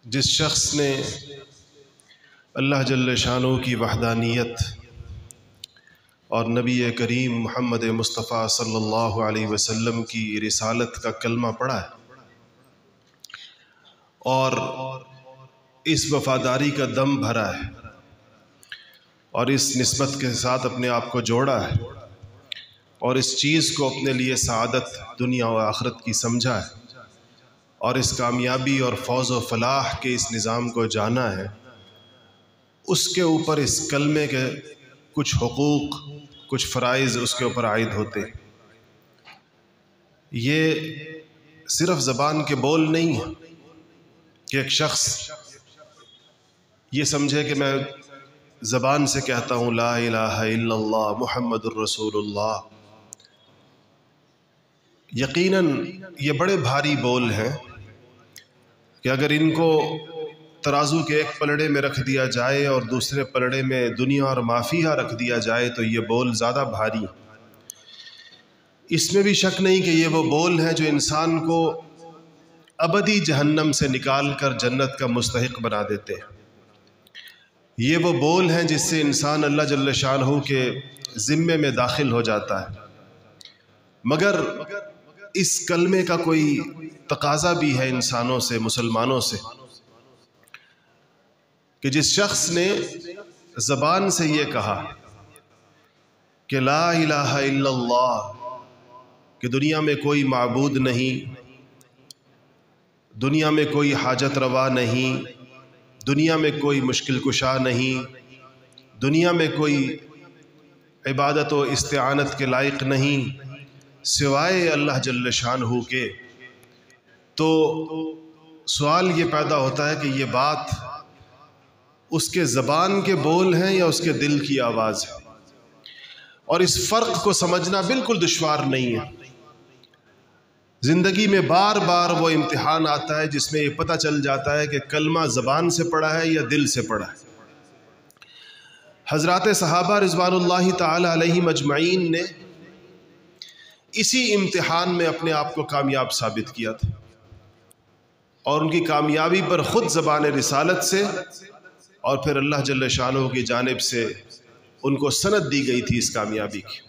جس شخص نے اللہ جل شانہ کی وحدانیت اور نبی کریم محمد مصطفیٰ صلی اللہ علیہ وسلم کی رسالت کا کلمہ پڑھا ہے اور اس وفاداری کا دم بھرا ہے اور اس نسبت کے ساتھ اپنے آپ کو جوڑا ہے اور اس چیز کو اپنے لیے سعادت دنیا و آخرت کی سمجھا ہے اور اس کامیابی اور فوز و فلاح کے اس نظام کو جانا ہے، اس کے اوپر اس کلمے کے کچھ حقوق، کچھ فرائض اس کے اوپر عائد ہوتے ہیں۔ یہ صرف زبان کے بول نہیں ہے کہ ایک شخص یہ سمجھے کہ میں زبان سے کہتا ہوں لا الہ الا اللہ محمد الرسول اللہ۔ یقیناً یہ بڑے بھاری بول ہیں کہ اگر ان کو ترازو کے ایک پلڑے میں رکھ دیا جائے اور دوسرے پلڑے میں دنیا اور ما فیہا رکھ دیا جائے تو یہ بول زیادہ بھاری۔ اس میں بھی شک نہیں کہ یہ وہ بول ہیں جو انسان کو ابدی جہنم سے نکال کر جنت کا مستحق بنا دیتے ہیں۔ یہ وہ بول ہیں جس سے انسان اللہ جل شانہ کے ذمے میں داخل ہو جاتا ہے، مگر اس کلمے کا کوئی تقاضا بھی ہے انسانوں سے، مسلمانوں سے، کہ جس شخص نے زبان سے یہ کہا کہ لا الہ الا اللہ، کہ دنیا میں کوئی معبود نہیں، دنیا میں کوئی حاجت روا نہیں، دنیا میں کوئی مشکل کشا نہیں، دنیا میں کوئی عبادت و استعانت کے لائق نہیں سوائے اللہ جل شانہ کے، تو سوال یہ پیدا ہوتا ہے کہ یہ بات اس کے زبان کے بول ہیں یا اس کے دل کی آواز ہے، اور اس فرق کو سمجھنا بالکل دشوار نہیں ہے۔ زندگی میں بار بار وہ امتحان آتا ہے جس میں یہ پتہ چل جاتا ہے کہ کلمہ زبان سے پڑھا ہے یا دل سے پڑھا ہے۔ حضرات صحابہ رضوان اللہ تعالی علیہم اجمعین نے اسی امتحان میں اپنے آپ کو کامیاب ثابت کیا تھا، اور ان کی کامیابی پر خود زبان رسالت سے اور پھر اللہ جل شانہ کی جانب سے ان کو سند دی گئی تھی اس کامیابی کی۔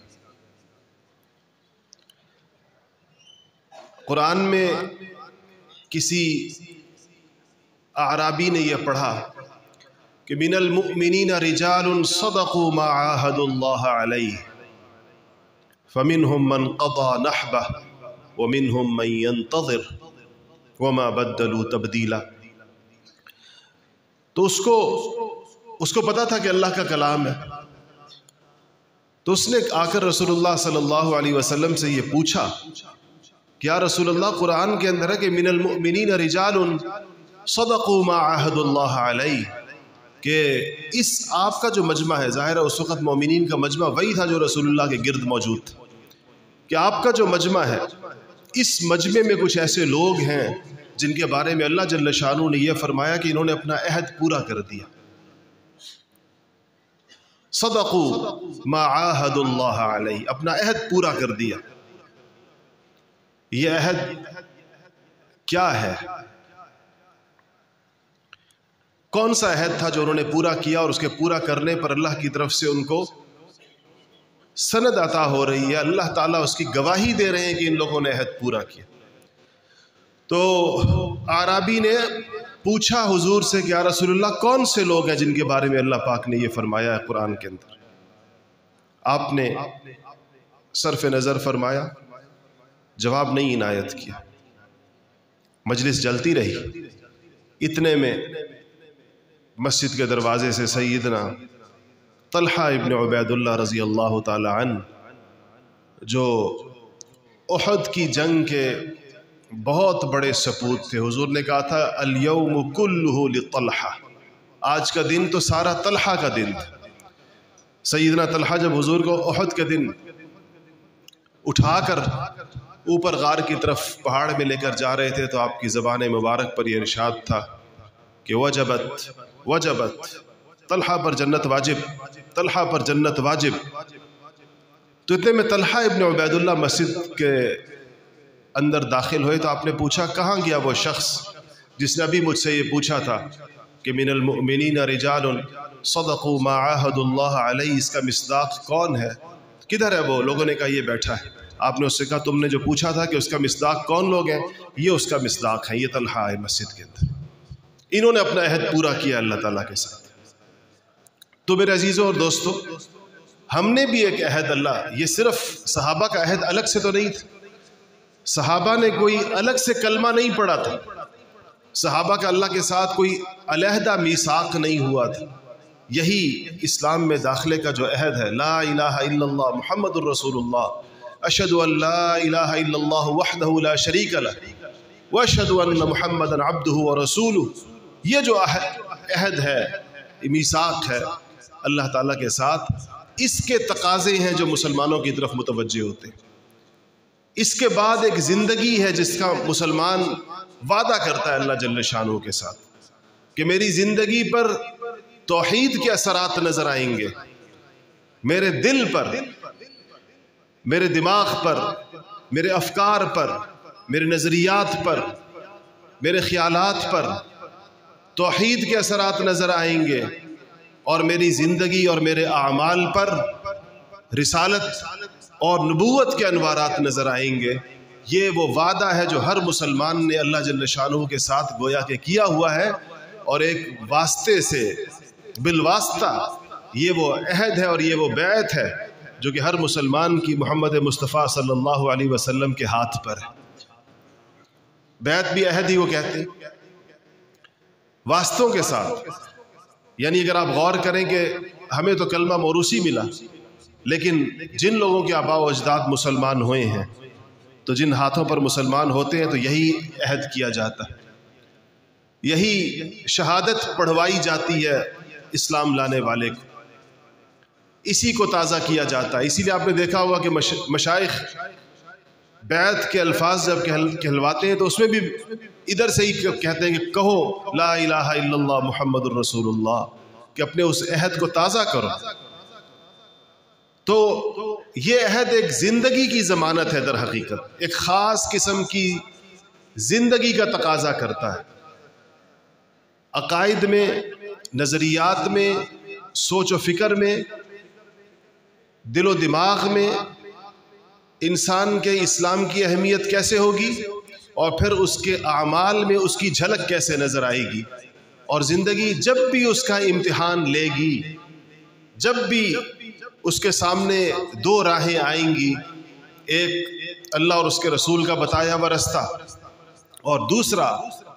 قرآن میں کسی اعرابی نے یہ پڑھا کہ من المؤمنین رجال صدقوا ما عاہدوا اللہ علیہ فمنهم من قضى نحبه ومنهم من ينتظر وما بدلوا تبدیلا۔ تو اس کو پتا تھا کہ اللہ کا کلام ہے، تو اس نے آ کر رسول اللہ صلی اللہ علیہ وسلم سے یہ پوچھا کہ یا رسول اللہ، قرآن کے اندر ہے کہ من المؤمنین رجال صدقوا ما عاہدوا اللہ علیہ، کہ اس آپ کا جو مجمع ہے، ظاہر ہے اس وقت مومنین کا مجمع وہی تھا جو رسول اللہ کے گرد موجود تھا، کہ آپ کا جو مجمع ہے اس مجمع میں کچھ ایسے لوگ ہیں جن کے بارے میں اللہ جل شانہ نے یہ فرمایا کہ انہوں نے اپنا عہد پورا کر دیا۔ صدقوا ما عاہدوا اللہ علیہ، اپنا عہد پورا کر دیا۔ یہ عہد کیا ہے؟ کون سا عہد تھا جو انہوں نے پورا کیا اور اس کے پورا کرنے پر اللہ کی طرف سے ان کو سند عطا ہو رہی ہے، اللہ تعالیٰ اس کی گواہی دے رہے ہیں کہ ان لوگوں نے عہد پورا کیا؟ تو اعرابی نے پوچھا حضور سے کہ یا رسول اللہ، کون سے لوگ ہیں جن کے بارے میں اللہ پاک نے یہ فرمایا ہے قرآن کے اندر؟ آپ نے صرف نظر فرمایا، جواب نہیں عنایت کیا، مجلس جلتی رہی۔ اتنے میں مسجد کے دروازے سے سیدنا طلحہ ابن عبید اللہ رضی اللہ تعالی عنہ، جو احد کی جنگ کے بہت بڑے سپوت تھے، حضور نے کہا تھا الیوم کلہ لطلحہ، آج کا دن تو سارا طلحہ کا دن تھا۔ سیدنا طلحہ جب حضور کو احد کے دن اٹھا کر اوپر غار کی طرف پہاڑ میں لے کر جا رہے تھے تو آپ کی زبان مبارک پر یہ ارشاد تھا کہ وجبت وجبت، طلحہ پر جنت واجب، طلحہ پر جنت واجب۔ تو اتنے میں طلحہ ابن عبید اللہ مسجد کے اندر داخل ہوئے تو آپ نے پوچھا کہاں گیا وہ شخص جس نے ابھی مجھ سے یہ پوچھا تھا کہ من المؤمنین رجال صدقوا ما عاهدوا اللہ علیہ، اس کا مصداق کون ہے؟ کدھر ہے وہ؟ لوگوں نے کہا یہ بیٹھا ہے۔ آپ نے اس سے کہا تم نے جو پوچھا تھا کہ اس کا مصداق کون لوگ ہیں، یہ اس کا مصداق ہے، یہ طلحہ ہے مسجد کے اندر۔ انہوں نے اپنا عہد پورا کیا اللہ تعالیٰ کے ساتھ۔ تو میرے عزیزوں اور دوستوں، ہم نے بھی ایک عہد، اللہ، یہ صرف صحابہ کا عہد الگ سے تو نہیں تھا، صحابہ نے کوئی الگ سے کلمہ نہیں پڑھا تھا، صحابہ کا اللہ کے ساتھ کوئی علیحدہ میثاق نہیں ہوا تھا۔ یہی اسلام میں داخلے کا جو عہد ہے، لا الہ الا اللہ محمد الرسول اللہ، اشہد ان لا الہ الا اللہ وحدہ لا شریک لہ واشہد ان محمدا عبدہ ورسولہ، یہ جو عہد ہے، میثاق ہے اللہ تعالیٰ کے ساتھ، اس کے تقاضے ہیں جو مسلمانوں کی طرف متوجہ ہوتے ہیں۔ اس کے بعد ایک زندگی ہے جس کا مسلمان وعدہ کرتا ہے اللہ جل شانہ کے ساتھ کہ میری زندگی پر توحید کے اثرات نظر آئیں گے، میرے دل پر، میرے دماغ پر، میرے افکار پر، میرے نظریات پر، میرے خیالات پر توحید کے اثرات نظر آئیں گے، اور میری زندگی اور میرے اعمال پر رسالت اور نبوت کے انوارات نظر آئیں گے۔ یہ وہ وعدہ ہے جو ہر مسلمان نے اللہ جل شانہ کے ساتھ گویا کہ کیا ہوا ہے، اور ایک واسطے سے بالواسطہ یہ وہ عہد ہے اور یہ وہ بیعت ہے جو کہ ہر مسلمان کی محمد مصطفیٰ صلی اللہ علیہ وسلم کے ہاتھ پر ہے۔ بیعت بھی عہد ہی وہ کہتے ہیں، واسطوں کے ساتھ۔ یعنی اگر آپ غور کریں کہ ہمیں تو کلمہ موروثی ملا، لیکن جن لوگوں کے آباء و اجداد مسلمان ہوئے ہیں، تو جن ہاتھوں پر مسلمان ہوتے ہیں تو یہی عہد کیا جاتا ہے، یہی شہادت پڑھوائی جاتی ہے اسلام لانے والے کو، اسی کو تازہ کیا جاتا ہے۔ اسی لیے آپ نے دیکھا ہوگا کہ مشائخ بیعت کے الفاظ جب کہلواتے ہیں تو اس میں بھی ادھر سے ہی کہتے ہیں کہ کہو لا الہ الا اللہ محمد الرسول اللہ، کہ اپنے اس عہد کو تازہ کرو۔ تو یہ عہد ایک زندگی کی ضمانت ہے، در حقیقت ایک خاص قسم کی زندگی کا تقاضا کرتا ہے۔ عقائد میں، نظریات میں، سوچ و فکر میں، دل و دماغ میں انسان کے اسلام کی اہمیت کیسے ہوگی، اور پھر اس کے اعمال میں اس کی جھلک کیسے نظر آئے گی۔ اور زندگی جب بھی اس کا امتحان لے گی، جب بھی اس کے سامنے دو راہیں آئیں گی، ایک اللہ اور اس کے رسول کا بتایا ہوا رستہ، اور دوسرا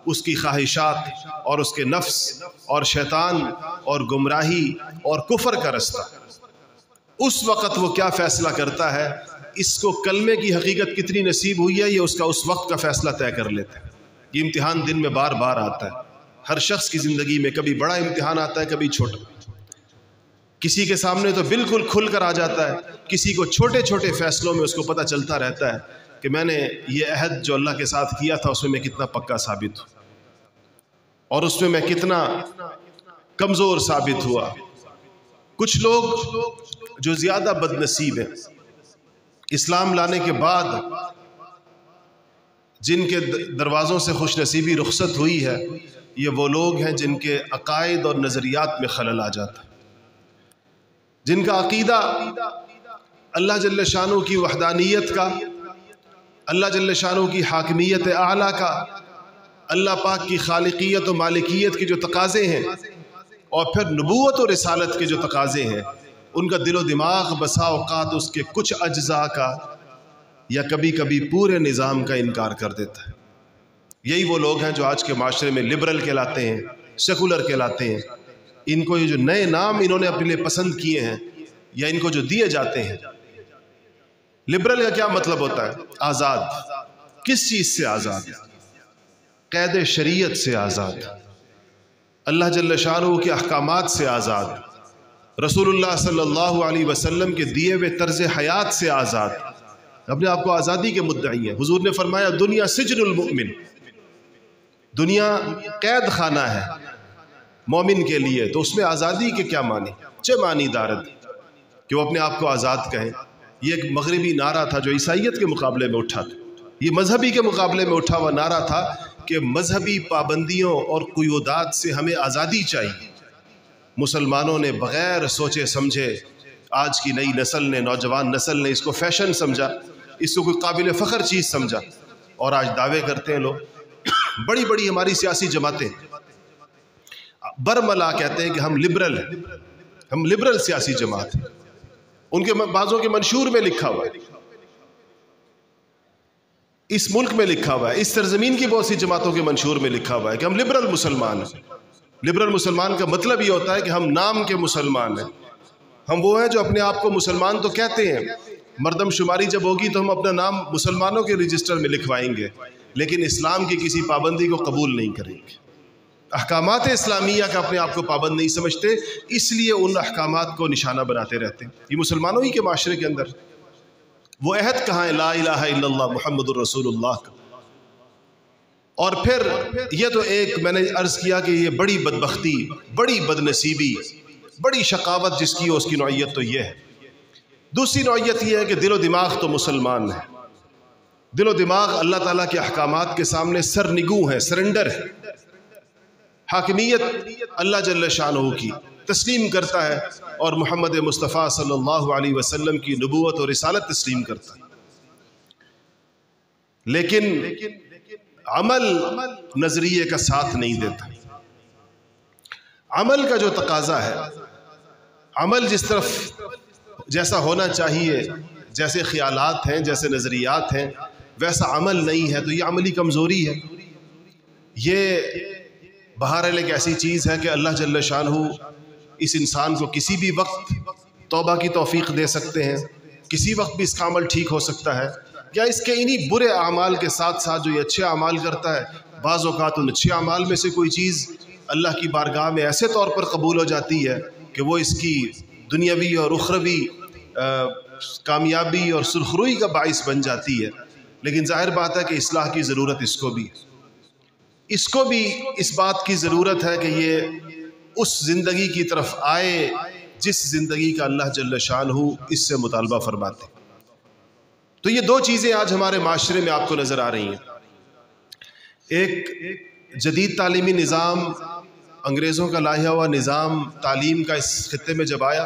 اس کی خواہشات اور اس کے نفس اور شیطان اور گمراہی اور کفر کا رستہ، اس وقت وہ کیا فیصلہ کرتا ہے، اس کو کلمے کی حقیقت کتنی نصیب ہوئی ہے، یہ اس کا اس وقت کا فیصلہ طے کر لیتا ہے۔ یہ امتحان دن میں بار بار آتا ہے، ہر شخص کی زندگی میں کبھی بڑا امتحان آتا ہے، کبھی چھوٹا۔ کسی کے سامنے تو بالکل کھل کر آ جاتا ہے، کسی کو چھوٹے چھوٹے فیصلوں میں اس کو پتہ چلتا رہتا ہے کہ میں نے یہ عہد جو اللہ کے ساتھ کیا تھا اس میں کتنا پکا ثابت ہوں، اور اس میں کتنا کمزور ثابت ہوا۔ کچھ لوگ جو زیادہ بد نصیب ہیں، اسلام لانے کے بعد جن کے دروازوں سے خوش نصیبی رخصت ہوئی ہے، یہ وہ لوگ ہیں جن کے عقائد اور نظریات میں خلل آ جاتا ہے، جن کا عقیدہ اللہ جل شانہ کی وحدانیت کا، اللہ جل شانہ کی حاکمیت اعلیٰ کا، اللہ پاک کی خالقیت و مالکیت کے جو تقاضے ہیں، اور پھر نبوت و رسالت کے جو تقاضے ہیں، ان کا دل و دماغ بسا اوقات اس کے کچھ اجزاء کا یا کبھی کبھی پورے نظام کا انکار کر دیتا ہے۔ یہی وہ لوگ ہیں جو آج کے معاشرے میں لبرل کہلاتے ہیں، سیکولر کہلاتے ہیں۔ ان کو یہ جو نئے نام انہوں نے اپنے لیے پسند کیے ہیں یا ان کو جو دیے جاتے ہیں، لبرل کا کیا مطلب ہوتا ہے؟ آزاد۔ کس چیز سے آزاد؟ قید شریعت سے آزاد، اللہ جل شانہ کے احکامات سے آزاد، رسول اللہ صلی اللہ علیہ وسلم کے دیے ہوئے طرز حیات سے آزاد، اپنے آپ کو آزادی کے مدعی ہیں۔ حضور نے فرمایا دنیا سجن المؤمن، دنیا قید خانہ ہے مومن کے لیے، تو اس میں آزادی کے کیا معنی؟ چھ معنی دارد کہ وہ اپنے آپ کو آزاد کہیں۔ یہ ایک مغربی نعرہ تھا جو عیسائیت کے مقابلے میں اٹھا تھا، یہ مذہبی کے مقابلے میں اٹھا ہوا نعرہ تھا کہ مذہبی پابندیوں اور قیودات سے ہمیں آزادی چاہیے، مسلمانوں نے بغیر سوچے سمجھے، آج کی نئی نسل نے، نوجوان نسل نے اس کو فیشن سمجھا، اس کو کوئی قابل فخر چیز سمجھا، اور آج دعوے کرتے ہیں لوگ، بڑی بڑی ہماری سیاسی جماعتیں برملا کہتے ہیں کہ ہم لبرل ہیں، ہم لبرل سیاسی جماعت ہیں، ان کے بعضوں کے منشور میں لکھا ہوا ہے، اس ملک میں لکھا ہوا ہے، اس سرزمین کی بہت سی جماعتوں کے منشور میں لکھا ہوا ہے کہ ہم لبرل مسلمان ہیں۔ لبرل مسلمان کا مطلب یہ ہوتا ہے کہ ہم نام کے مسلمان ہیں، ہم وہ ہیں جو اپنے آپ کو مسلمان تو کہتے ہیں، مردم شماری جب ہوگی تو ہم اپنا نام مسلمانوں کے رجسٹر میں لکھوائیں گے، لیکن اسلام کی کسی پابندی کو قبول نہیں کریں گے، احکامات اسلامیہ کا اپنے آپ کو پابند نہیں سمجھتے، اس لیے ان احکامات کو نشانہ بناتے رہتے ہیں۔ یہ مسلمانوں ہی کے معاشرے کے اندر وہ عہد کہاں ہے لا الہ الا اللہ محمد الرسول اللہ کا؟ اور پھر یہ تو ایک میں نے عرض کیا کہ یہ بڑی بدبختی، بڑی بدنصیبی، بڑی شقاوت جس کی ہو اس کی نوعیت تو یہ ہے۔ دوسری نوعیت یہ ہے کہ دل و دماغ تو مسلمان ہے، دل و دماغ اللہ تعالیٰ کے احکامات کے سامنے سرنگوں ہے، سرنڈر ہے، حاکمیت اللہ جل شانہ کی تسلیم کرتا ہے اور محمد مصطفیٰ صلی اللہ علیہ وسلم کی نبوت اور رسالت تسلیم کرتا ہے، لیکن عمل نظریے کا ساتھ نہیں دیتا۔ عمل کا جو تقاضا ہے، عمل جس طرف جیسا ہونا چاہیے، جیسے خیالات ہیں، جیسے نظریات ہیں، ویسا عمل نہیں ہے، تو یہ عملی کمزوری ہے۔ یہ بہرحال ایک ایسی چیز ہے کہ اللہ جل شانہ اس انسان کو کسی بھی وقت توبہ کی توفیق دے سکتے ہیں، کسی وقت بھی اس کا عمل ٹھیک ہو سکتا ہے، یا اس کے انہی برے اعمال کے ساتھ ساتھ جو یہ اچھے اعمال کرتا ہے، بعض اوقات ان اچھے اعمال میں سے کوئی چیز اللہ کی بارگاہ میں ایسے طور پر قبول ہو جاتی ہے کہ وہ اس کی دنیاوی اور اخروی کامیابی اور سرخروئی کا باعث بن جاتی ہے، لیکن ظاہر بات ہے کہ اصلاح کی ضرورت اس کو بھی اس بات کی ضرورت ہے کہ یہ اس زندگی کی طرف آئے جس زندگی کا اللہ جل شانہ اس سے مطالبہ فرماتے۔ تو یہ دو چیزیں آج ہمارے معاشرے میں آپ کو نظر آ رہی ہیں، ایک جدید تعلیمی نظام، انگریزوں کا لایا ہوا نظام تعلیم کا اس خطے میں جب آیا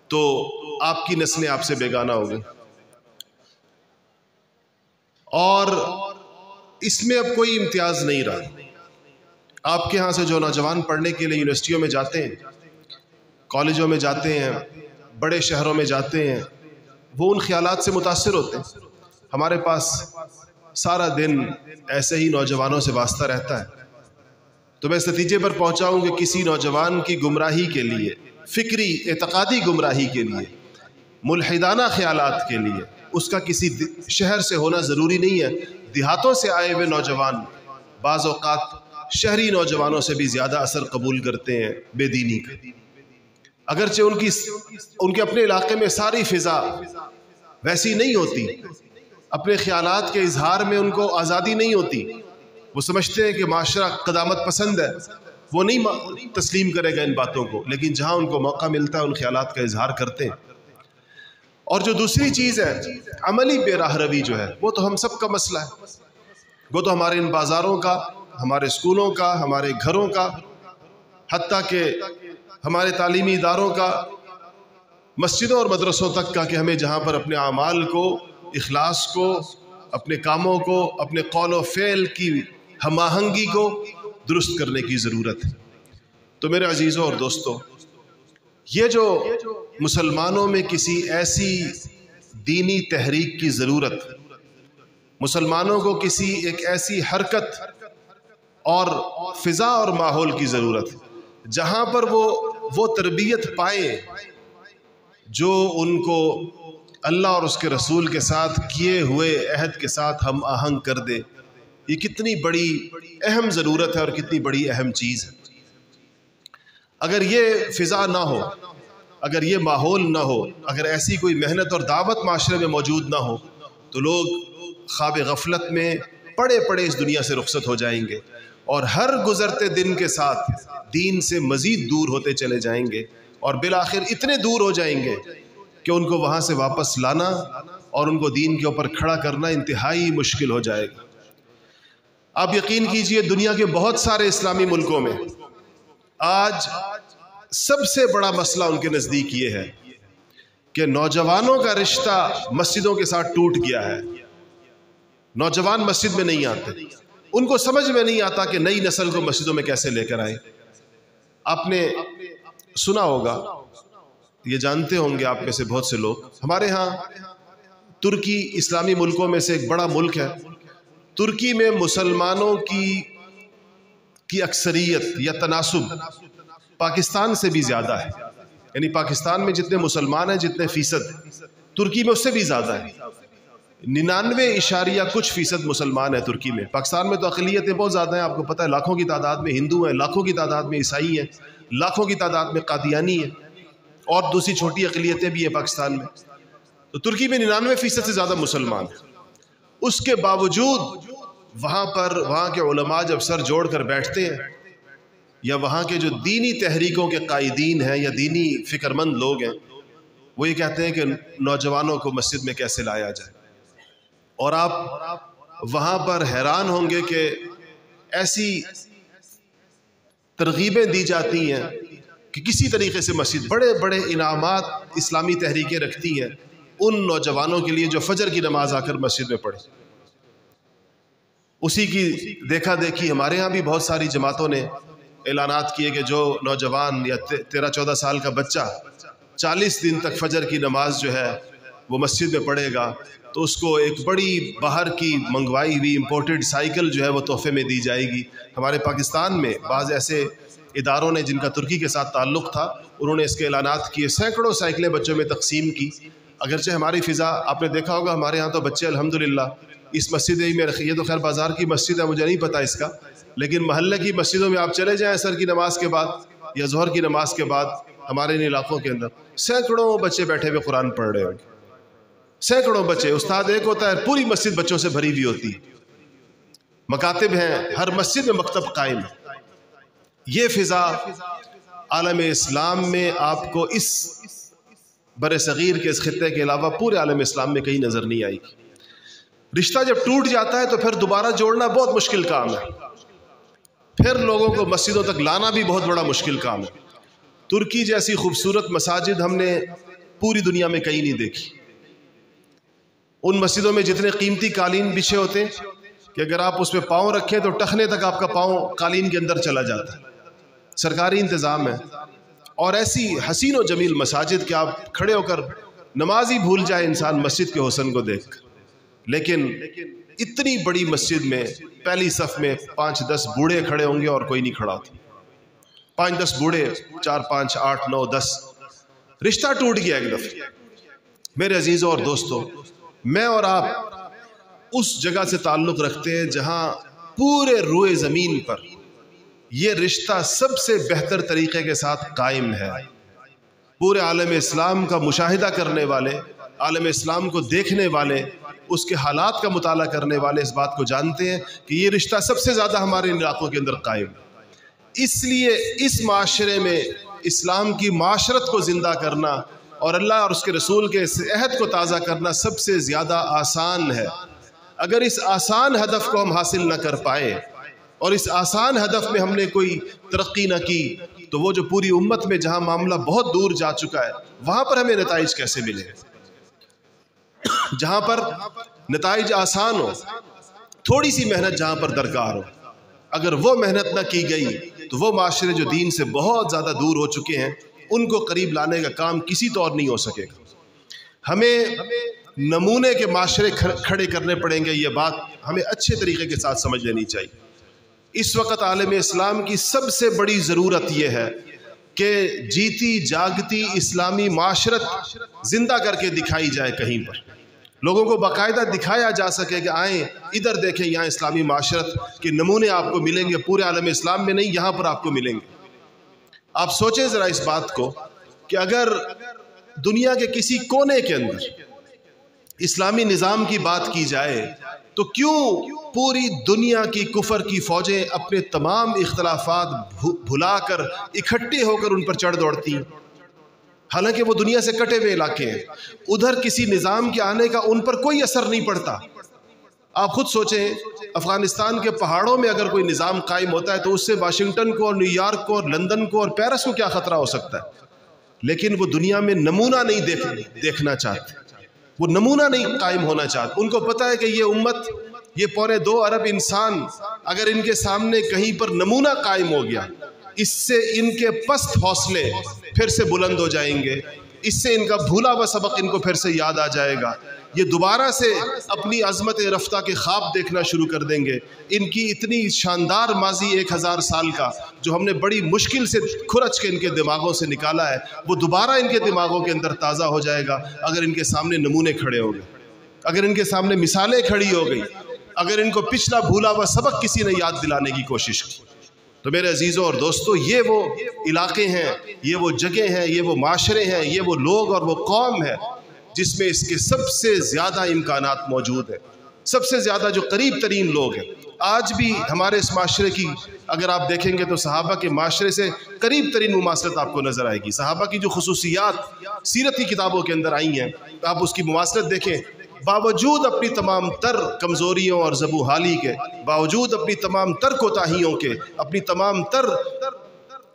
تو آپ کی نسلیں آپ سے بیگانہ ہو گئیں، اور اس میں اب کوئی امتیاز نہیں رہا۔ آپ کے ہاں سے جو نوجوان پڑھنے کے لیے یونیورسٹیوں میں جاتے ہیں، کالجوں میں جاتے ہیں، بڑے شہروں میں جاتے ہیں، وہ ان خیالات سے متاثر ہوتے ہیں۔ ہمارے پاس سارا دن ایسے ہی نوجوانوں سے واسطہ رہتا ہے، تو میں اس نتیجے پر پہنچا ہوں کہ کسی نوجوان کی گمراہی کے لیے، فکری اعتقادی گمراہی کے لیے، ملحدانہ خیالات کے لیے اس کا کسی شہر سے ہونا ضروری نہیں ہے۔ دیہاتوں سے آئے ہوئے نوجوان بعض اوقات شہری نوجوانوں سے بھی زیادہ اثر قبول کرتے ہیں بے دینی کا، اگرچہ ان کے اپنے علاقے میں ساری فضا ویسی نہیں ہوتی، اپنے خیالات کے اظہار میں ان کو آزادی نہیں ہوتی، وہ سمجھتے ہیں کہ معاشرہ قدامت پسند ہے، وہ نہیں تسلیم کرے گا ان باتوں کو، لیکن جہاں ان کو موقع ملتا ہے ان خیالات کا اظہار کرتے ہیں۔ اور جو دوسری چیز ہے عملی بے راہ روی جو ہے، وہ تو ہم سب کا مسئلہ ہے، وہ تو ہمارے ان بازاروں کا، ہمارے اسکولوں کا، ہمارے گھروں کا، حتیٰ کہ ہمارے تعلیمی اداروں کا، مسجدوں اور مدرسوں تک کا، کہ ہمیں جہاں پر اپنے اعمال کو، اخلاص کو، اپنے کاموں کو، اپنے قول و فعل کی ہم آہنگی کو درست کرنے کی ضرورت ہے۔ تو میرے عزیزوں اور دوستوں، یہ جو مسلمانوں میں کسی ایسی دینی تحریک کی ضرورت، مسلمانوں کو کسی ایک ایسی حرکت اور فضا اور ماحول کی ضرورت، جہاں پر وہ تربیت پائیں جو ان کو اللہ اور اس کے رسول کے ساتھ کیے ہوئے عہد کے ساتھ ہم آہنگ کر دے، یہ کتنی بڑی اہم ضرورت ہے اور کتنی بڑی اہم چیز ہے۔ اگر یہ فضا نہ ہو، اگر یہ ماحول نہ ہو، اگر ایسی کوئی محنت اور دعوت معاشرے میں موجود نہ ہو، تو لوگ خواب غفلت میں پڑے پڑے اس دنیا سے رخصت ہو جائیں گے، اور ہر گزرتے دن کے ساتھ دین سے مزید دور ہوتے چلے جائیں گے، اور بالآخر اتنے دور ہو جائیں گے کہ ان کو وہاں سے واپس لانا اور ان کو دین کے اوپر کھڑا کرنا انتہائی مشکل ہو جائے گا۔ آپ یقین کیجئے دنیا کے بہت سارے اسلامی ملکوں میں آج سب سے بڑا مسئلہ ان کے نزدیک یہ ہے کہ نوجوانوں کا رشتہ مسجدوں کے ساتھ ٹوٹ گیا ہے. نوجوان مسجد میں نہیں آتے، ان کو سمجھ میں نہیں آتا کہ نئی نسل کو مسجدوں میں کیسے لے کر آئیں. آپ نے سنا ہوگا، یہ جانتے ہوں گے آپ میں سے بہت سے لوگ، ہمارے ہاں ترکی اسلامی ملکوں میں سے ایک بڑا ملک ہے. ترکی میں مسلمانوں کی اکثریت یا تناسب پاکستان سے بھی زیادہ ہے. یعنی پاکستان میں جتنے مسلمان ہیں جتنے فیصد ترکی میں اس سے بھی زیادہ ہے. 99 کچھ فیصد مسلمان ہیں ترکی میں. پاکستان میں تو اقلیتیں بہت زیادہ ہیں، آپ کو پتہ ہے، لاکھوں کی تعداد میں ہندو ہیں، لاکھوں کی تعداد میں عیسائی ہیں، لاکھوں کی تعداد میں قادیانی ہیں، اور دوسری چھوٹی اقلیتیں بھی ہیں پاکستان میں. تو ترکی میں 99% سے زیادہ مسلمان ہیں. اس کے باوجود وہاں کے علماء جب سر جوڑ کر بیٹھتے ہیں، یا وہاں کے جو دینی تحریکوں کے قائدین ہیں یا دینی فکر مند لوگ ہیں، وہ یہ کہتے ہیں کہ نوجوانوں کو مسجد میں کیسے لایا جائے. اور آپ وہاں پر حیران ہوں گے کہ ایسی ترغیبیں دی جاتی ہیں کہ کسی طریقے سے مسجد، بڑے بڑے انعامات اسلامی تحریکیں رکھتی ہیں ان نوجوانوں کے لیے جو فجر کی نماز آ کر مسجد میں پڑھے. اسی کی دیکھا دیکھی ہمارے ہاں بھی بہت ساری جماعتوں نے اعلانات کیے کہ جو نوجوان یا 13-14 سال کا بچہ 40 دن تک فجر کی نماز جو ہے وہ مسجد میں پڑھے گا تو اس کو ایک بڑی باہر کی منگوائی ہوئی امپورٹڈ سائیکل جو ہے وہ تحفے میں دی جائے گی. ہمارے پاکستان میں بعض ایسے اداروں نے جن کا ترکی کے ساتھ تعلق تھا، انہوں نے اس کے اعلانات کیے، سینکڑوں سائیکلیں بچوں میں تقسیم کی. اگرچہ ہماری فضا آپ نے دیکھا ہوگا، ہمارے ہاں تو بچے الحمدللہ اس مسجد ہی میں رکھے، یہ تو خیر بازار کی مسجد ہے مجھے نہیں پتا اس کا، لیکن محلے کی مسجدوں میں آپ چلے جائیں عصر کی نماز کے بعد یا ظہر کی نماز کے بعد، ہمارے ان علاقوں کے اندر سینکڑوں بچے بیٹھے ہوئے قرآن پڑھ رہے ہوں گے. سینکڑوں بچے، استاد ایک ہوتا ہے، پوری مسجد بچوں سے بھری ہوئی ہوتی ہے. مکاتب ہیں، ہر مسجد میں مکتب قائم ہے. یہ فضا عالم اسلام میں آپ کو اس بر صغیر کے اس خطے کے علاوہ پورے عالم اسلام میں کہیں نظر نہیں آئی. رشتہ جب ٹوٹ جاتا ہے تو پھر دوبارہ جوڑنا بہت مشکل کام ہے، پھر لوگوں کو مسجدوں تک لانا بھی بہت بڑا مشکل کام ہے. ترکی جیسی خوبصورت مساجد ہم نے پوری دنیا میں کہیں نہیں دیکھی. ان مسجدوں میں جتنے قیمتی قالین بچھے ہوتے ہیں کہ اگر آپ اس پہ پاؤں رکھیں تو ٹخنے تک آپ کا پاؤں قالین کے اندر چلا جاتا ہے. سرکاری انتظام ہے، اور ایسی حسین و جمیل مساجد کہ آپ کھڑے ہو کر نماز ہی بھول جائے انسان مسجد کے حسن کو دیکھ کر. لیکن اتنی بڑی مسجد میں پہلی صف میں 5-10 بوڑھے کھڑے ہوں گے اور کوئی نہیں کھڑا ہوتا. 5-10 بوڑھے، 4, 5, 8, 9, 10. رشتہ ٹوٹ گیا ایک دفعہ. میرے عزیزوں اور دوستوں، میں اور آپ اس جگہ سے تعلق رکھتے ہیں جہاں پورے روئے زمین پر یہ رشتہ سب سے بہتر طریقے کے ساتھ قائم ہے. پورے عالم اسلام کا مشاہدہ کرنے والے، عالم اسلام کو دیکھنے والے، اس کے حالات کا مطالعہ کرنے والے اس بات کو جانتے ہیں کہ یہ رشتہ سب سے زیادہ ہمارے علاقوں کے اندر قائم. اس لیے اس معاشرے میں اسلام کی معاشرت کو زندہ کرنا اور اللہ اور اس کے رسول کے اس عہد کو تازہ کرنا سب سے زیادہ آسان ہے. اگر اس آسان ہدف کو ہم حاصل نہ کر پائے اور اس آسان ہدف میں ہم نے کوئی ترقی نہ کی تو وہ جو پوری امت میں جہاں معاملہ بہت دور جا چکا ہے وہاں پر ہمیں نتائج کیسے ملے؟ جہاں پر نتائج آسان ہو، تھوڑی سی محنت جہاں پر درکار ہو، اگر وہ محنت نہ کی گئی تو وہ معاشرے جو دین سے بہت زیادہ دور ہو چکے ہیں ان کو قریب لانے کا کام کسی طور نہیں ہو سکے گا. ہمیں نمونے کے معاشرے کھڑے کرنے پڑیں گے. یہ بات ہمیں اچھے طریقے کے ساتھ سمجھ لینی چاہیے. اس وقت عالم اسلام کی سب سے بڑی ضرورت یہ ہے کہ جیتی جاگتی اسلامی معاشرت زندہ کر کے دکھائی جائے. کہیں پر لوگوں کو باقاعدہ دکھایا جا سکے کہ آئیں ادھر دیکھیں، یہاں اسلامی معاشرت کے نمونے آپ کو ملیں گے. پورے عالم اسلام میں نہیں، یہاں پر آپ کو ملیں گے. آپ سوچیں ذرا اس بات کو کہ اگر دنیا کے کسی کونے کے اندر اسلامی نظام کی بات کی جائے تو کیوں پوری دنیا کی کفر کی فوجیں اپنے تمام اختلافات بھلا کر اکٹھے ہو کر ان پر چڑھ دوڑتی ہیں، حالانکہ وہ دنیا سے کٹے ہوئے علاقے ہیں. ادھر کسی نظام کے آنے کا ان پر کوئی اثر نہیں پڑتا. آپ خود سوچیں افغانستان کے پہاڑوں میں اگر کوئی نظام قائم ہوتا ہے تو اس سے واشنگٹن کو اور نیو یارک کو اور لندن کو اور پیرس کو کیا خطرہ ہو سکتا ہے؟ لیکن وہ دنیا میں نمونہ نہیں دیکھنا چاہتے، وہ نمونہ نہیں قائم ہونا چاہتے۔ ان کو پتہ ہے کہ یہ امت، یہ 2.25 ارب انسان اگر ان کے سامنے کہیں پر نمونہ قائم ہو گیا، اس سے ان کے پست حوصلے پھر سے بلند ہو جائیں گے، اس سے ان کا بھولا ہوا سبق ان کو پھر سے یاد آ جائے گا، یہ دوبارہ سے اپنی عظمت رفتہ کے خواب دیکھنا شروع کر دیں گے۔ ان کی اتنی شاندار ماضی 1000 سال کا جو ہم نے بڑی مشکل سے کھرچ کے ان کے دماغوں سے نکالا ہے، وہ دوبارہ ان کے دماغوں کے اندر تازہ ہو جائے گا اگر ان کے سامنے نمونے کھڑے ہو گئے، اگر ان کے سامنے مثالیں کھڑی ہو گئی، اگر ان کو پچھلا بھولا ہوا سبق کسی نے یاد دلانے کی کوشش کی۔ تو میرے عزیزوں اور دوستو، یہ وہ علاقے ہیں، یہ وہ جگہ ہیں، یہ وہ معاشرے ہیں، یہ وہ لوگ اور وہ قوم ہے جس میں اس کے سب سے زیادہ امکانات موجود ہیں، سب سے زیادہ جو قریب ترین لوگ ہیں۔ آج بھی ہمارے اس معاشرے کی اگر آپ دیکھیں گے تو صحابہ کے معاشرے سے قریب ترین مماثلت آپ کو نظر آئے گی۔ صحابہ کی جو خصوصیات سیرت کی کتابوں کے اندر آئی ہیں، آپ اس کی مماثلت دیکھیں، باوجود اپنی تمام تر کمزوریوں اور ذبح حالی کے، باوجود اپنی تمام تر کوتاہیوں کے، اپنی تمام تر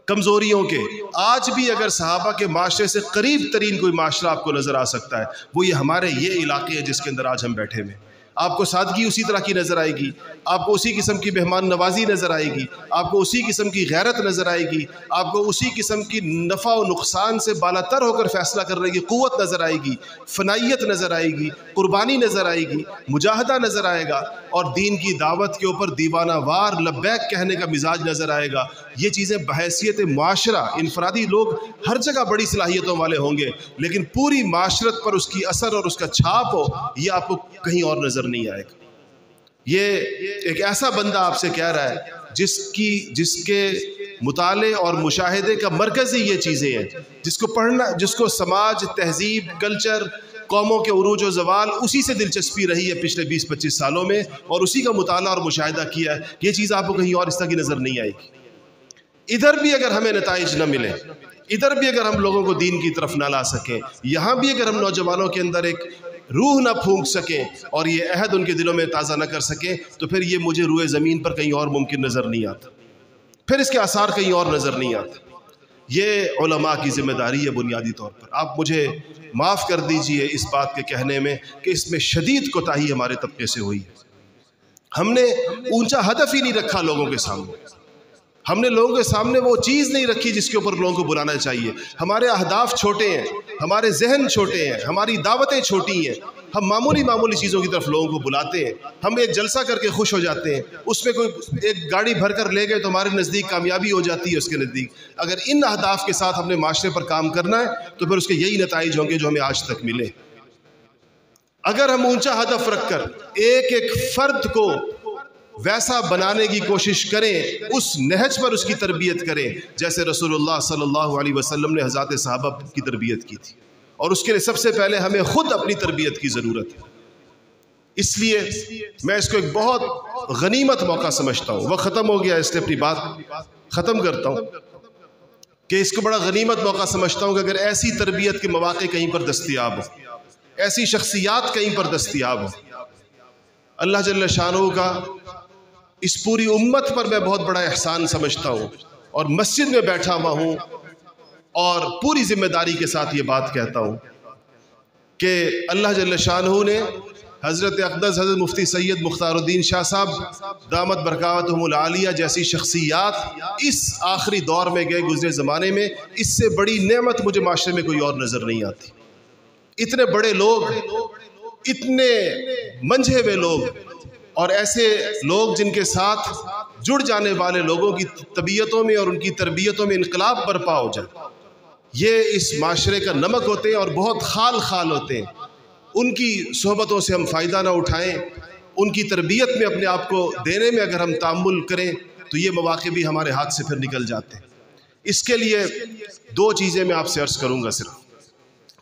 کمزوریوں کے، آج بھی اگر صحابہ کے معاشرے سے قریب ترین کوئی معاشرہ آپ کو نظر آ سکتا ہے، وہ یہ ہمارے یہ علاقے ہیں جس کے اندر آج ہم بیٹھے ہوئے۔ آپ کو سادگی اسی طرح کی نظر آئے گی، آپ کو اسی قسم کی مہمان نوازی نظر آئے گی، آپ کو اسی قسم کی غیرت نظر آئے گی، آپ کو اسی قسم کی نفع و نقصان سے بالا تر ہو کر فیصلہ کرنے کی قوت نظر آئے گی، فنائیت نظر آئے گی، قربانی نظر آئے گی، مجاہدہ نظر آئے گا، اور دین کی دعوت کے اوپر دیوانہ وار لبیک کہنے کا مزاج نظر آئے گا۔ یہ چیزیں بحیثیت معاشرہ، انفرادی لوگ ہر جگہ بڑی صلاحیتوں والے ہوں گے، لیکن پوری معاشرت پر اس کی اثر اور اس کا چھاپ ہو، یہ آپ کو کہیں اور نظر نہیں آئے گا۔ یہ ایک ایسا بندہ آپ سے کہہ رہا ہے جس کے مطالعے اور مشاہدے کا مرکز ہی یہ چیزیں ہیں، جس کو پڑھنا، جس کو سماج، تہذیب، کلچر، قوموں کے عروج و زوال، اسی سے دلچسپی رہی ہے پچھلے 20-25 سالوں میں، اور اسی کا مطالعہ اور مشاہدہ کیا ہے۔ یہ چیز آپ کو کہیں اور اس طرح کی نظر نہیں آئے گی۔ ادھر بھی اگر ہمیں نتائج نہ ملیں، ادھر بھی اگر ہم لوگوں کو دین کی طرف نہ لا سکیں، یہاں بھی اگر ہم نوجوانوں کے اندر ایک روح نہ پھونک سکیں اور یہ عہد ان کے دلوں میں تازہ نہ کر سکیں، تو پھر یہ مجھے روئے زمین پر کہیں اور ممکن نظر نہیں آتا، پھر اس کے آثار کہیں اور نظر نہیں آتا۔ یہ علماء کی ذمہ داری ہے بنیادی طور پر۔ آپ مجھے معاف کر دیجئے اس بات کے کہنے میں کہ اس میں شدید کوتاہی ہمارے طبقے سے ہوئی ہے۔ ہم نے اونچا ہدف ہی نہیں رکھا لوگوں کے سامنے، ہم نے لوگوں کے سامنے وہ چیز نہیں رکھی جس کے اوپر لوگوں کو بلانا چاہیے۔ ہمارے اہداف چھوٹے ہیں، ہمارے ذہن چھوٹے ہیں، ہماری دعوتیں چھوٹی ہیں، ہم معمولی چیزوں کی طرف لوگوں کو بلاتے ہیں۔ ہم ایک جلسہ کر کے خوش ہو جاتے ہیں، اس میں کوئی ایک گاڑی بھر کر لے گئے تو ہمارے نزدیک کامیابی ہو جاتی ہے اس کے نزدیک۔ اگر ان اہداف کے ساتھ ہم نے معاشرے پر کام کرنا ہے تو پھر اس کے یہی نتائج ہوں گے جو ہمیں آج تک ملے۔ اگر ہم اونچا ہدف رکھ کر ایک ایک فرد کو ویسا بنانے کی کوشش کریں، اس نہج پر اس کی تربیت کریں جیسے رسول اللہ صلی اللہ علیہ وسلم نے حضرات صحابہ کی تربیت کی تھی، اور اس کے لیے سب سے پہلے ہمیں خود اپنی تربیت کی ضرورت ہے۔ اس لیے میں اس کو ایک بہت غنیمت موقع سمجھتا ہوں، وہ ختم ہو گیا، اس لیے اپنی بات ختم کرتا ہوں کہ اس کو بڑا غنیمت موقع سمجھتا ہوں کہ اگر ایسی تربیت کے مواقع کہیں پر دستیاب ہو، ایسی شخصیات کہیں پر دستیاب ہو، اللہ جل شانہ کا اس پوری امت پر میں بہت بڑا احسان سمجھتا ہوں، اور مسجد میں بیٹھا ہوا ہوں اور پوری ذمہ داری کے ساتھ یہ بات کہتا ہوں کہ اللہ جل شانہ نے حضرت اقدس حضرت مفتی سید مختار الدین شاہ صاحب دامت برکاتہم العالیہ جیسی شخصیات اس آخری دور میں گئے گزرے زمانے میں، اس سے بڑی نعمت مجھے معاشرے میں کوئی اور نظر نہیں آتی۔ اتنے بڑے لوگ، اتنے منجھے ہوئے لوگ، اور ایسے لوگ جن کے ساتھ جڑ جانے والے لوگوں کی طبیعتوں میں اور ان کی تربیتوں میں انقلاب برپا ہو جائے، یہ اس معاشرے کا نمک ہوتے ہیں اور بہت خال خال ہوتے ہیں۔ ان کی صحبتوں سے ہم فائدہ نہ اٹھائیں، ان کی تربیت میں اپنے آپ کو دینے میں اگر ہم تأمل کریں تو یہ مواقع بھی ہمارے ہاتھ سے پھر نکل جاتے ہیں۔ اس کے لیے دو چیزیں میں آپ سے عرض کروں گا صرف۔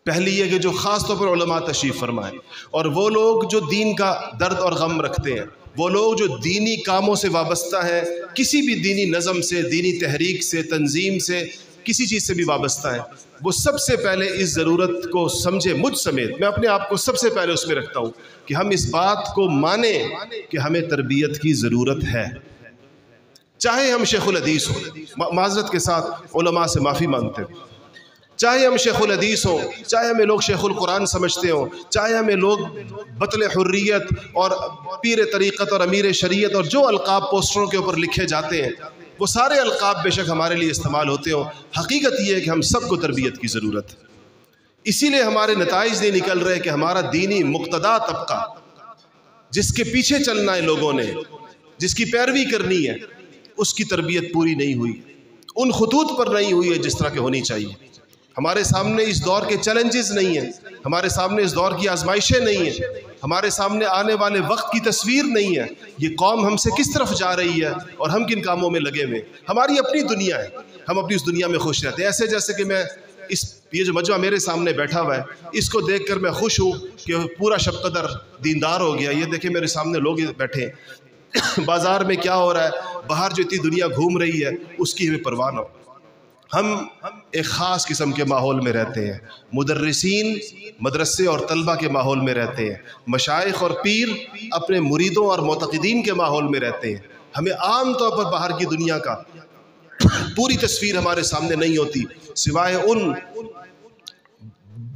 پہلی یہ کہ جو خاص طور پر علماء تشریف فرمائیں، اور وہ لوگ جو دین کا درد اور غم رکھتے ہیں، وہ لوگ جو دینی کاموں سے وابستہ ہیں، کسی بھی دینی نظم سے، دینی تحریک سے، تنظیم سے، کسی چیز سے بھی وابستہ ہیں، وہ سب سے پہلے اس ضرورت کو سمجھے، مجھ سمیت میں اپنے آپ کو سب سے پہلے اس میں رکھتا ہوں کہ ہم اس بات کو مانیں کہ ہمیں تربیت کی ضرورت ہے. چاہے ہم شیخ الحدیث ہوں، معذرت کے ساتھ علماء سے معافی مانگتے ہیں، چاہے ہم شیخ الحدیث ہوں، چاہے ہمیں لوگ شیخ القرآن سمجھتے ہوں، چاہے ہمیں لوگ بطل حریت اور پیر طریقت اور امیر شریعت اور جو القاب پوسٹروں کے اوپر لکھے جاتے ہیں وہ سارے القاب بے شک ہمارے لیے استعمال ہوتے ہوں، حقیقت یہ ہے کہ ہم سب کو تربیت کی ضرورت ہے. اسی لیے ہمارے نتائج نہیں نکل رہے کہ ہمارا دینی مقتدا طبقہ جس کے پیچھے چلنا ہے لوگوں نے، جس کی پیروی کرنی ہے، اس کی تربیت پوری نہیں ہوئی، ان خطوط پر نہیں ہوئی ہے جس طرح کہ ہونی چاہیے. ہمارے سامنے اس دور کے چیلنجز نہیں ہیں، ہمارے سامنے اس دور کی آزمائشیں نہیں ہیں، ہمارے سامنے آنے والے وقت کی تصویر نہیں ہے. یہ قوم ہم سے کس طرف جا رہی ہے اور ہم کن کاموں میں لگے ہوئے. ہماری اپنی دنیا ہے، ہم اپنی اس دنیا میں خوش رہتے ہیں. ایسے جیسے کہ میں یہ جو مجمع میرے سامنے بیٹھا ہوا ہے اس کو دیکھ کر میں خوش ہوں کہ پورا شب قدر دیندار ہو گیا. یہ دیکھیں میرے سامنے لوگ بیٹھے ہیں، بازار میں کیا ہو رہا ہے، باہر جو اتنی دنیا گھوم رہی ہے اس کی ہمیں پرواہ نہ ہو. ہم ایک خاص قسم کے ماحول میں رہتے ہیں، مدرسین مدرسے اور طلبہ کے ماحول میں رہتے ہیں، مشائخ اور پیر اپنے مریدوں اور معتقدین کے ماحول میں رہتے ہیں. ہمیں عام طور پر باہر کی دنیا کا پوری تصویر ہمارے سامنے نہیں ہوتی سوائے ان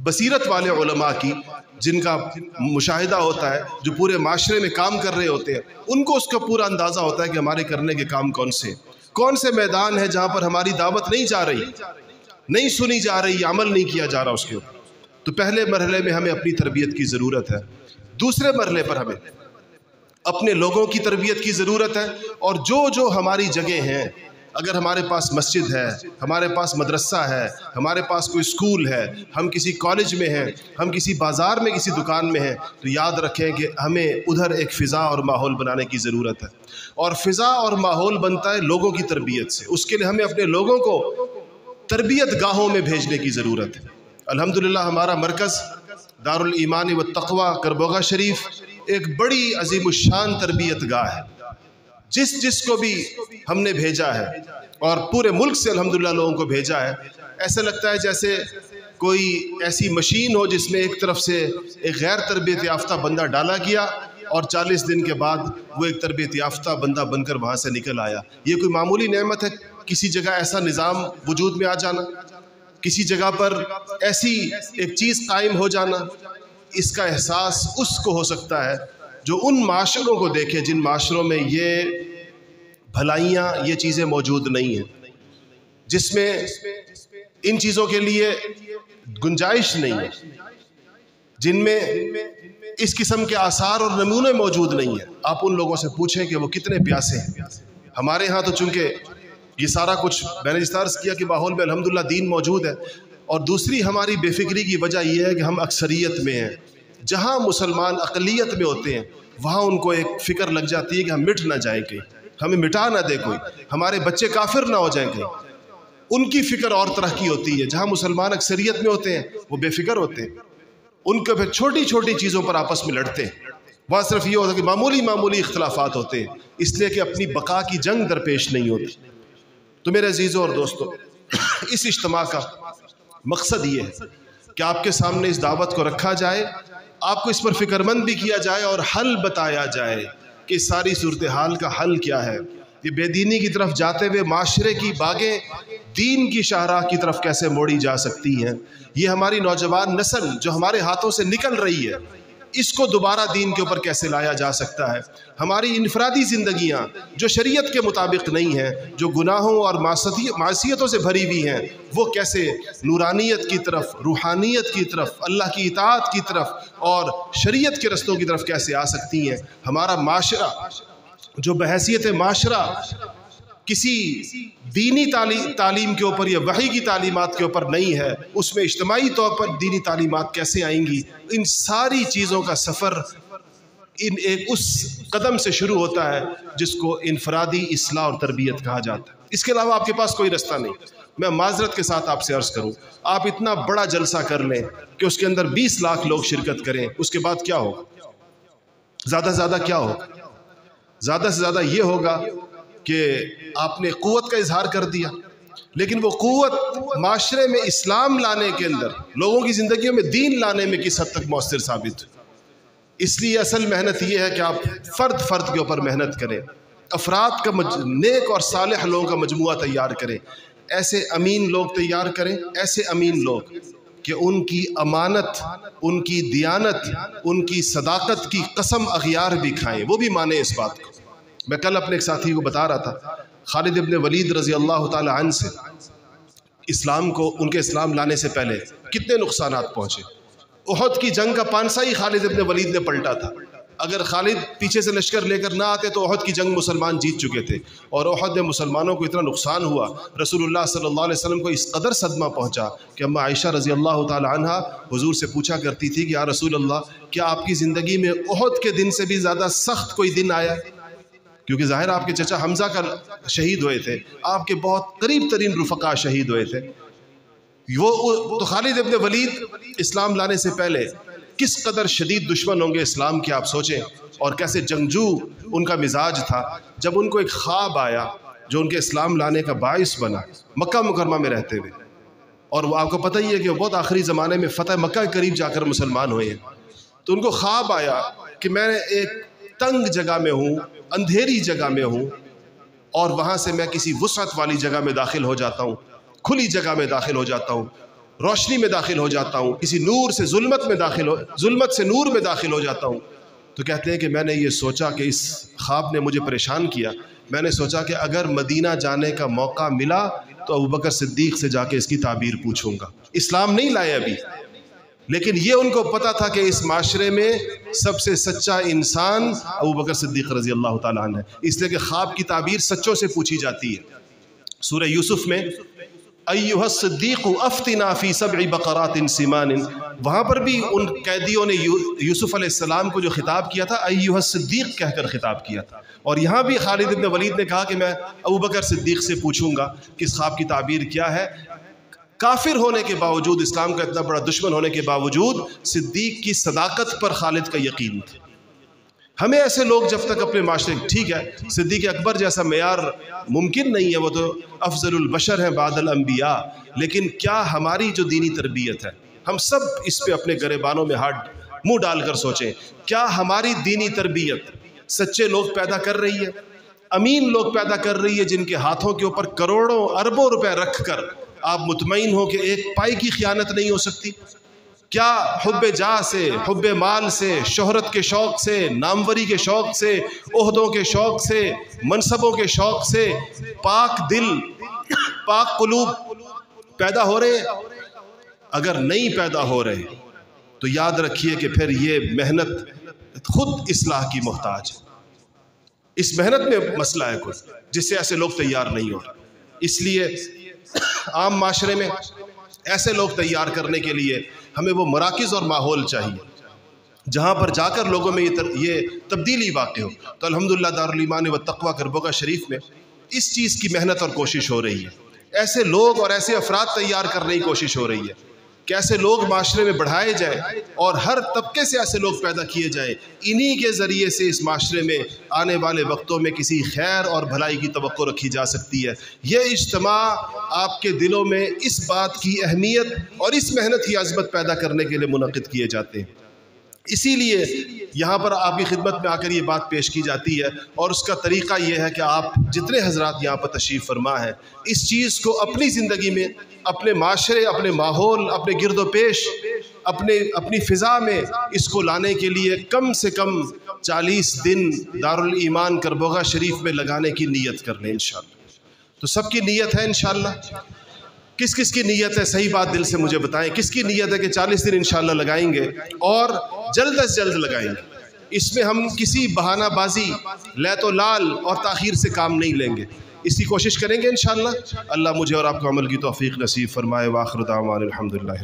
بصیرت والے علماء کی جن کا مشاہدہ ہوتا ہے، جو پورے معاشرے میں کام کر رہے ہوتے ہیں. ان کو اس کا پورا اندازہ ہوتا ہے کہ ہمارے کرنے کے کام کون سے میدان ہیں جہاں پر ہماری دعوت نہیں جا رہی، نہیں سنی جا رہی، عمل نہیں کیا جا رہا اس کے اوپر. تو پہلے مرحلے میں ہمیں اپنی تربیت کی ضرورت ہے. دوسرے مرحلے پر ہمیں اپنے لوگوں کی تربیت کی ضرورت ہے. اور جو ہماری جگہ ہیں، اگر ہمارے پاس مسجد ہے، ہمارے پاس مدرسہ ہے، ہمارے پاس کوئی اسکول ہے، ہم کسی کالج میں ہیں، ہم کسی بازار میں کسی دکان میں ہیں، تو یاد رکھیں کہ ہمیں ادھر ایک فضا اور ماحول بنانے کی ضرورت ہے. اور فضا اور ماحول بنتا ہے لوگوں کی تربیت سے. اس کے لیے ہمیں اپنے لوگوں کو تربیت گاہوں میں بھیجنے کی ضرورت ہے. الحمدللہ ہمارا مرکز دارالایمان والتقوی کربوغا شریف ایک بڑی عظیم الشان تربیت گاہ ہے. جس کو بھی ہم نے بھیجا ہے اور پورے ملک سے الحمدللہ لوگوں کو بھیجا ہے، ایسا لگتا ہے جیسے کوئی ایسی مشین ہو جس میں ایک طرف سے ایک غیر تربیت یافتہ بندہ ڈالا گیا اور 40 دن کے بعد وہ ایک تربیت یافتہ بندہ بن کر وہاں سے نکل آیا. یہ کوئی معمولی نعمت ہے کسی جگہ ایسا نظام وجود میں آ جانا، کسی جگہ پر ایسی ایک چیز قائم ہو جانا. اس کا احساس اس کو ہو سکتا ہے جو ان معاشروں کو دیکھے جن معاشروں میں یہ بھلائیاں، یہ چیزیں موجود نہیں ہیں، جس میں ان چیزوں کے لیے گنجائش نہیں ہے، جن میں اس قسم کے آثار اور نمونے موجود نہیں ہیں. آپ ان لوگوں سے پوچھیں کہ وہ کتنے پیاسے ہیں. ہمارے ہاں تو چونکہ یہ سارا کچھ میں نے اس عرض کیا کہ ماحول میں الحمدللہ دین موجود ہے. اور دوسری ہماری بے فکری کی وجہ یہ ہے کہ ہم اکثریت میں ہیں. جہاں مسلمان اقلیت میں ہوتے ہیں وہاں ان کو ایک فکر لگ جاتی ہے کہ ہم مٹ نہ جائیں کہیں، ہمیں مٹا نہ دے کوئی، ہمارے بچے کافر نہ ہو جائیں کہیں. ان کی فکر اور طرح کی ہوتی ہے. جہاں مسلمان اکثریت میں ہوتے ہیں وہ بے فکر ہوتے ہیں، ان کو پھر چھوٹی چھوٹی چیزوں پر آپس میں لڑتے ہیں. وہاں صرف یہ ہوتا ہے کہ معمولی اختلافات ہوتے ہیں، اس لیے کہ اپنی بقا کی جنگ درپیش نہیں ہوتی. تو میرے عزیزوں اور دوستوں، اس اجتماع کا مقصد یہ ہے کہ آپ کے سامنے اس دعوت کو رکھا جائے، آپ کو اس پر فکر مند بھی کیا جائے اور حل بتایا جائے کہ ساری صورتحال کا حل کیا ہے. یہ بے دینی کی طرف جاتے ہوئے معاشرے کی باغیں دین کی شاہراہ کی طرف کیسے موڑی جا سکتی ہیں. یہ ہماری نوجوان نسل جو ہمارے ہاتھوں سے نکل رہی ہے، اس کو دوبارہ دین کے اوپر کیسے لایا جا سکتا ہے. ہماری انفرادی زندگیاں جو شریعت کے مطابق نہیں ہیں، جو گناہوں اور معصیتوں سے بھری ہوئی ہیں، وہ کیسے نورانیت کی طرف، روحانیت کی طرف، اللہ کی اطاعت کی طرف اور شریعت کے رستوں کی طرف کیسے آ سکتی ہیں. ہمارا معاشرہ جو بحیثیت معاشرہ کسی دینی تعلیم کے اوپر یا وحی کی تعلیمات کے اوپر نہیں ہے، اس میں اجتماعی طور پر دینی تعلیمات کیسے آئیں گی. ان ساری چیزوں کا سفر ایک اس قدم سے شروع ہوتا ہے جس کو انفرادی اصلاح اور تربیت کہا جاتا ہے. اس کے علاوہ آپ کے پاس کوئی رستہ نہیں. میں معذرت کے ساتھ آپ سے عرض کروں، آپ اتنا بڑا جلسہ کر لیں کہ اس کے اندر 20 لاکھ لوگ شرکت کریں، اس کے بعد کیا ہوگا؟ زیادہ سے زیادہ کیا ہوگا؟ زیادہ سے زیادہ یہ ہوگا کہ آپ نے قوت کا اظہار کر دیا، لیکن وہ قوت معاشرے میں اسلام لانے کے اندر، لوگوں کی زندگیوں میں دین لانے میں کس حد تک مؤثر ثابت ہوئی۔ اس لیے اصل محنت یہ ہے کہ آپ فرد کے اوپر محنت کریں، افراد کا نیک اور صالح لوگوں کا مجموعہ تیار کریں، ایسے امین لوگ تیار کریں، ایسے امین لوگ کہ ان کی امانت، ان کی دیانت، ان کی صداقت کی قسم اغیار بھی کھائیں، وہ بھی مانیں اس بات کو۔ میں کل اپنے ایک ساتھی کو بتا رہا تھا، خالد ابن ولید رضی اللہ تعالی عنہ سے اسلام کو، ان کے اسلام لانے سے پہلے کتنے نقصانات پہنچے۔ احد کی جنگ کا پانسا ہی خالد ابن ولید نے پلٹا تھا۔ اگر خالد پیچھے سے لشکر لے کر نہ آتے تو احد کی جنگ مسلمان جیت چکے تھے، اور احد میں مسلمانوں کو اتنا نقصان ہوا، رسول اللہ صلی اللہ علیہ وسلم کو اس قدر صدمہ پہنچا کہ اما عائشہ رضی اللہ تعالی عنہا حضور سے پوچھا کرتی تھی کہ یا رسول اللہ، کیا آپ کی زندگی میں احد کے دن سے بھی زیادہ سخت کوئی دن آیا؟ کیونکہ ظاہر آپ کے چچا حمزہ کا شہید ہوئے تھے، آپ کے بہت قریب ترین رفقا شہید ہوئے تھے، وہ تو خالد ابن ولید اسلام لانے سے پہلے کس قدر شدید دشمن ہوں گے اسلام کے، آپ سوچیں، اور کیسے جنگجو ان کا مزاج تھا۔ جب ان کو ایک خواب آیا جو ان کے اسلام لانے کا باعث بنا، مکہ مکرمہ میں رہتے ہوئے، اور وہ آپ کو پتہ ہی ہے کہ وہ بہت آخری زمانے میں فتح مکہ کے قریب جا کر مسلمان ہوئے ہیں، تو ان کو خواب آیا کہ میں ایک تنگ جگہ میں ہوں، اندھیری جگہ میں ہوں، اور وہاں سے میں کسی وسعت والی جگہ میں داخل ہو جاتا ہوں، کھلی جگہ میں داخل ہو جاتا ہوں، روشنی میں داخل ہو جاتا ہوں، کسی نور سے ظلمت سے نور میں داخل ہو جاتا ہوں۔ تو کہتے ہیں کہ میں نے یہ سوچا کہ اس خواب نے مجھے پریشان کیا، میں نے سوچا کہ اگر مدینہ جانے کا موقع ملا تو ابوبکر صدیق سے جا کے اس کی تعبیر پوچھوں گا۔ اسلام نہیں لائے ابھی، لیکن یہ ان کو پتا تھا کہ اس معاشرے میں سب سے سچا انسان ابوبکر صدیق رضی اللہ تعالیٰ عنہ ہے، اس لیے کہ خواب کی تعبیر سچوں سے پوچھی جاتی ہے۔ سورہ یوسف میں ایھا الصدیق افتنا فی 7 بقرات سمان، وہاں پر بھی ان قیدیوں نے یوسف علیہ السلام کو جو خطاب کیا تھا ایھا الصدیق کہہ کر خطاب کیا تھا، اور یہاں بھی خالد ابن ولید نے کہا کہ میں ابوبکر صدیق سے پوچھوں گا کہ اس خواب کی تعبیر کیا ہے۔ کافر ہونے کے باوجود، اسلام کا اتنا بڑا دشمن ہونے کے باوجود، صدیق کی صداقت پر خالد کا یقین تھا۔ ہمیں ایسے لوگ جب تک اپنے معاشرے، ٹھیک ہے صدیق اکبر جیسا معیار ممکن نہیں ہے، وہ تو افضل البشر ہیں بعد الانبیاء، لیکن کیا ہماری جو دینی تربیت ہے، ہم سب اس پہ اپنے گریبانوں میں منہ ڈال کر سوچیں، کیا ہماری دینی تربیت سچے لوگ پیدا کر رہی ہے، امین لوگ پیدا کر رہی ہے، جن کے ہاتھوں کے اوپر کروڑوں اربوں روپے رکھ کر آپ مطمئن ہو کہ ایک پائی کی خیانت نہیں ہو سکتی؟ کیا حب جاہ سے، حب مال سے، شہرت کے شوق سے، ناموری کے شوق سے، عہدوں کے شوق سے، منصبوں کے شوق سے پاک دل، پاک قلوب پیدا ہو رہے ہیں؟ اگر نہیں پیدا ہو رہے تو یاد رکھیے کہ پھر یہ محنت خود اصلاح کی محتاج ہے۔ اس محنت میں مسئلہ ہے کوئی جس سے ایسے لوگ تیار نہیں ہو رہے۔ اس لیے عام معاشرے میں ایسے لوگ تیار کرنے کے لیے ہمیں وہ مراکز اور ماحول چاہیے جہاں پر جا کر لوگوں میں یہ تبدیلی واقع ہو۔ تو الحمدللہ دارالایمان والتقویٰ کربوگا شریف میں اس چیز کی محنت اور کوشش ہو رہی ہے، ایسے لوگ اور ایسے افراد تیار کرنے کی کوشش ہو رہی ہے کہ ایسے لوگ معاشرے میں بڑھائے جائیں اور ہر طبقے سے ایسے لوگ پیدا کیے جائیں، انہی کے ذریعے سے اس معاشرے میں آنے والے وقتوں میں کسی خیر اور بھلائی کی توقع رکھی جا سکتی ہے۔ یہ اجتماع آپ کے دلوں میں اس بات کی اہمیت اور اس محنت کی عظمت پیدا کرنے کے لیے منعقد کیے جاتے ہیں۔ اسی لیے یہاں پر آپ کی خدمت میں آ کر یہ بات پیش کی جاتی ہے، اور اس کا طریقہ یہ ہے کہ آپ جتنے حضرات یہاں پر تشریف فرما ہیں اس چیز کو اپنی زندگی میں، اپنے معاشرے، اپنے ماحول، اپنے گرد و پیش، اپنی فضا میں اس کو لانے کے لیے کم سے کم 40 دن دارالایمان کربوگا شریف میں لگانے کی نیت کر لیں انشاءاللہ۔ تو سب کی نیت ہے انشاءاللہ؟ کس کس کی نیت ہے صحیح بات دل سے مجھے بتائیں، کس کی نیت ہے کہ 40 دن انشاءاللہ لگائیں گے اور جلد از جلد لگائیں گے؟ اس میں ہم کسی بہانہ بازی، لیت و لال اور تاخیر سے کام نہیں لیں گے، اس کی کوشش کریں گے انشاءاللہ۔ اللہ مجھے اور آپ کو عمل کی توفیق نصیب فرمائے۔ وآخر دعوانا الحمدللہ۔